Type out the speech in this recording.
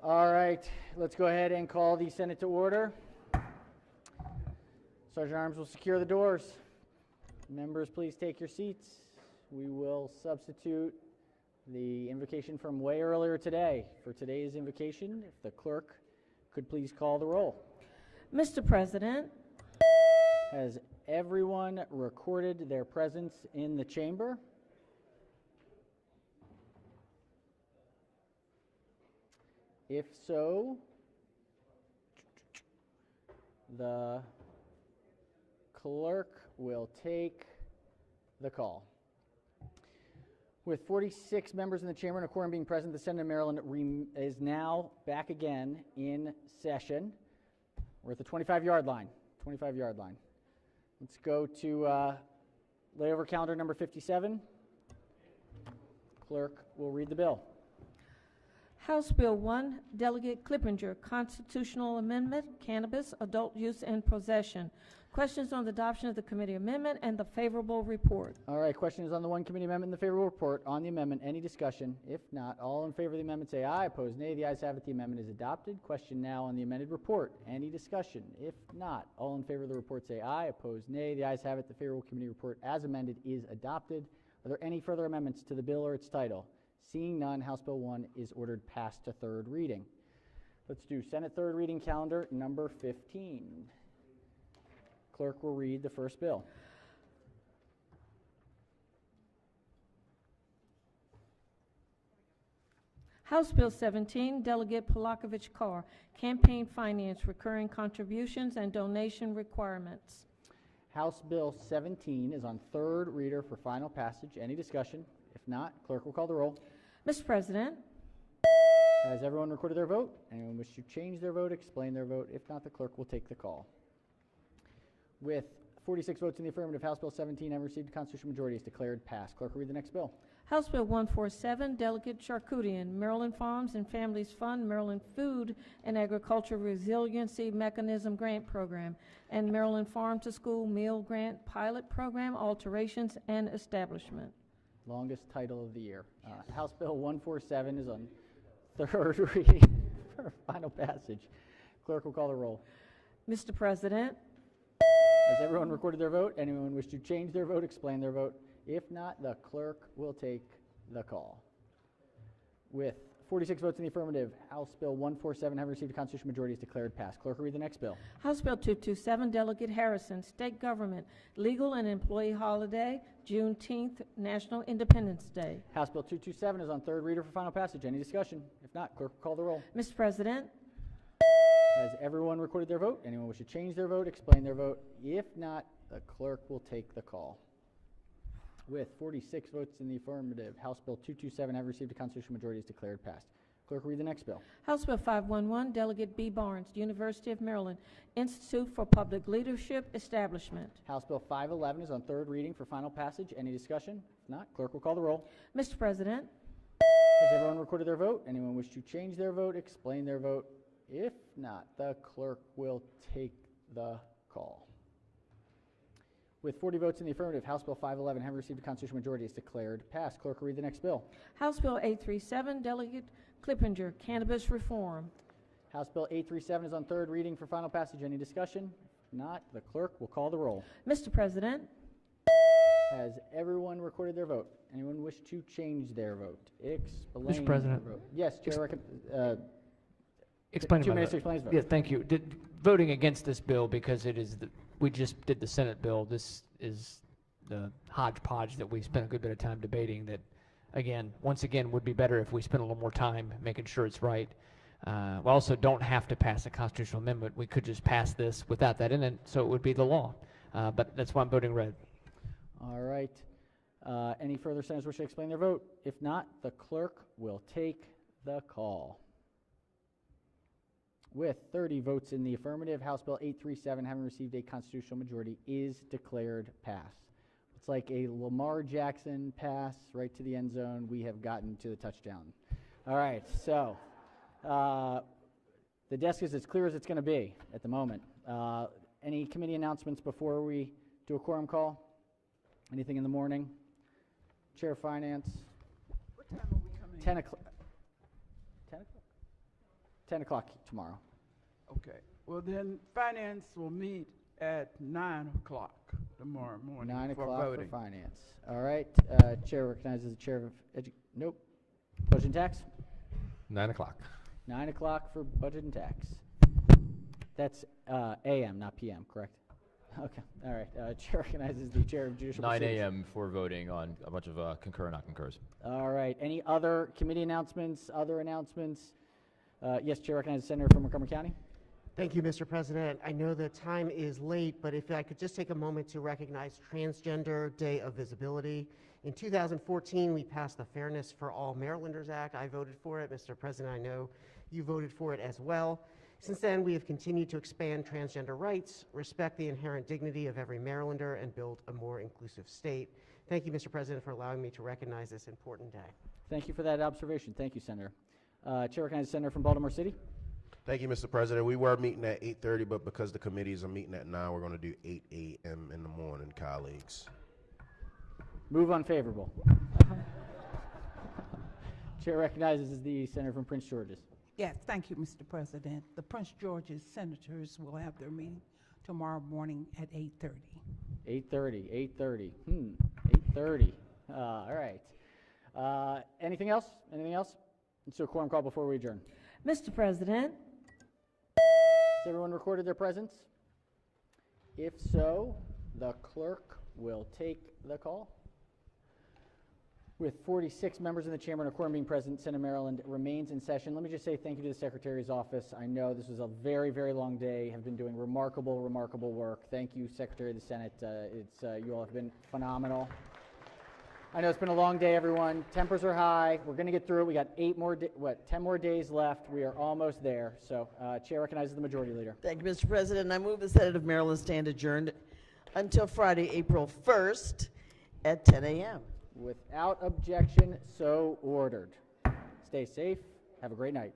All right, let's go ahead and call the Senate to order. Sergeant Arms will secure the doors. Members, please take your seats. We will substitute the invocation from way earlier today. For today's invocation, if the clerk could please call the roll. Mr. President. Has everyone recorded their presence in the chamber? If so, the clerk will take the call. With 46 members in the chamber and a quorum being present, the Senate of Maryland is now back again in session. We're at the 25-yard line. 25-yard line. Let's go to layover calendar number 57. Clerk will read the bill. House Bill 1, Delegate Clippinger, Constitutional Amendment, Cannabis, Adult Use and Possession. Questions on the adoption of the committee amendment and the favorable report. All right, questions on the one committee amendment and the favorable report. On the amendment, any discussion? If not, all in favor of the amendment say aye. Opposed, nay. The ayes have it. The amendment is adopted. Question now on the amended report. Any discussion? If not, all in favor of the report say aye. Opposed, nay. The ayes have it. The favorable committee report as amended is adopted. Are there any further amendments to the bill or its title? Seeing none, House Bill 1 is ordered passed to third reading. Let's do Senate third reading calendar number 15. Clerk will read the first bill. House Bill 17, Delegate Polakovich Carr, Campaign Finance, Recurring Contributions and Donation Requirements. House Bill 17 is on third reader for final passage. Any discussion? If not, clerk will call the roll. Mr. President. Has everyone recorded their vote? Anyone wish to change their vote, explain their vote? If not, the clerk will take the call. With 46 votes in the affirmative, House Bill 17 having received a constitutional majority is declared passed. Clerk will read the next bill. House Bill 147, Delegate Charkoudian, Maryland Farms and Families Fund, Maryland Food and Agriculture Resiliency Mechanism Grant Program, and Maryland Farm to School Meal Grant Pilot Program Alterations and Establishment. Longest title of the year. House Bill 147 is on third reading for final passage. Clerk will call the roll. Mr. President. Has everyone recorded their vote? Anyone wish to change their vote, explain their vote? If not, the clerk will take the call. With 46 votes in the affirmative, House Bill 147 having received a constitutional majority is declared passed. Clerk will read the next bill. House Bill 227, Delegate Harrison, State Government, Legal and Employee Holiday, Juneteenth, National Independence Day. House Bill 227 is on third reader for final passage. Any discussion? If not, clerk will call the roll. Mr. President. Has everyone recorded their vote? Anyone wish to change their vote, explain their vote? If not, the clerk will take the call. With 46 votes in the affirmative, House Bill 227 having received a constitutional majority is declared passed. Clerk will read the next bill. House Bill 511, Delegate B. Barnes, University of Maryland, Institute for Public Leadership Establishment. House Bill 511 is on third reading for final passage. Any discussion? If not, clerk will call the roll. Mr. President. Has everyone recorded their vote? Anyone wish to change their vote, explain their vote? If not, the clerk will take the call. With 40 votes in the affirmative, House Bill 511 having received a constitutional majority is declared passed. Clerk will read the next bill. House Bill 837, Delegate Clippinger, Cannabis Reform. House Bill 837 is on third reading for final passage. Any discussion? If not, the clerk will call the roll. Mr. President. Has everyone recorded their vote? Anyone wish to change their vote? Explain Mr. President. their vote. Yes, Chair. Explain 2 minutes to explain his vote. Yes, thank you. Voting against this bill because it is we just did the Senate bill. This is the hodgepodge that we spent a good bit of time debating that, once again, would be better if we spent a little more time making sure it's right. We also don't have to pass a constitutional amendment. We could just pass this without that in it, so it would be the law. But that's why I'm voting red. All right. Any further senators wish to explain their vote? If not, the clerk will take the call. With 30 votes in the affirmative, House Bill 837 having received a constitutional majority is declared passed. It's like a Lamar Jackson pass right to the end zone. We have gotten to the touchdown. All right, so the desk is as clear as it's going to be at the moment. Any committee announcements before we do a quorum call? Anything in the morning? Chair of Finance? What time are we coming? 10 o'clock. 10 o'clock? 10 o'clock tomorrow. Okay. Well, then finance will meet at 9 o'clock tomorrow morning 9 for o'clock for voting. finance. All right, Chair recognizes the Chair of nope. Budget and Tax? 9 o'clock. 9 o'clock for Budget and Tax. That's AM, not PM, correct? Okay, all right. Chair recognizes the Chair of Judicial 9 Proceedings. a.m. for voting on a bunch of concur and not concurs. All right, any other committee announcements, other announcements? Yes, Chair recognizes the Senator from Montgomery County. Thank you, Mr. President. I know the time is late, but if I could just take a moment to recognize Transgender Day of Visibility. In 2014, we passed the Fairness for All Marylanders Act. I voted for it. Mr. President, I know you voted for it as well. Since then, we have continued to expand transgender rights, respect the inherent dignity of every Marylander, and build a more inclusive state. Thank you, Mr. President, for allowing me to recognize this important day. Thank you for that observation. Thank you, Senator. Chair recognizes the Senator from Baltimore City. Thank you, Mr. President. We were meeting at 8:30, but because the committees are meeting at 9, we're going to do 8 a.m. in the morning, colleagues. Move unfavorable. Chair recognizes the Senator from Prince George's. Yes, thank you, Mr. President. The Prince George's Senators will have their meeting tomorrow morning at 8:30. 8:30. 8:30. All right. Anything else? Anything else? So quorum call before we adjourn. Mr. President, Has everyone recorded their presence? If so, the clerk will take the call. With 46 members in the chamber and a quorum being present, Senate Maryland remains in session. Let me just say thank you to the Secretary's office. I know this was a very, very long day, have been doing remarkable, remarkable work. Thank you, Secretary of the Senate. You all have been phenomenal. I know it's been a long day, everyone. Tempers are high. We're going to get through it. We got 10 more days left. We are almost there. So, Chair recognizes the Majority Leader. Thank you, Mr. President. I move the Senate of Maryland stand adjourned until Friday, April 1st at 10 a.m. Without objection, so ordered. Stay safe. Have a great night.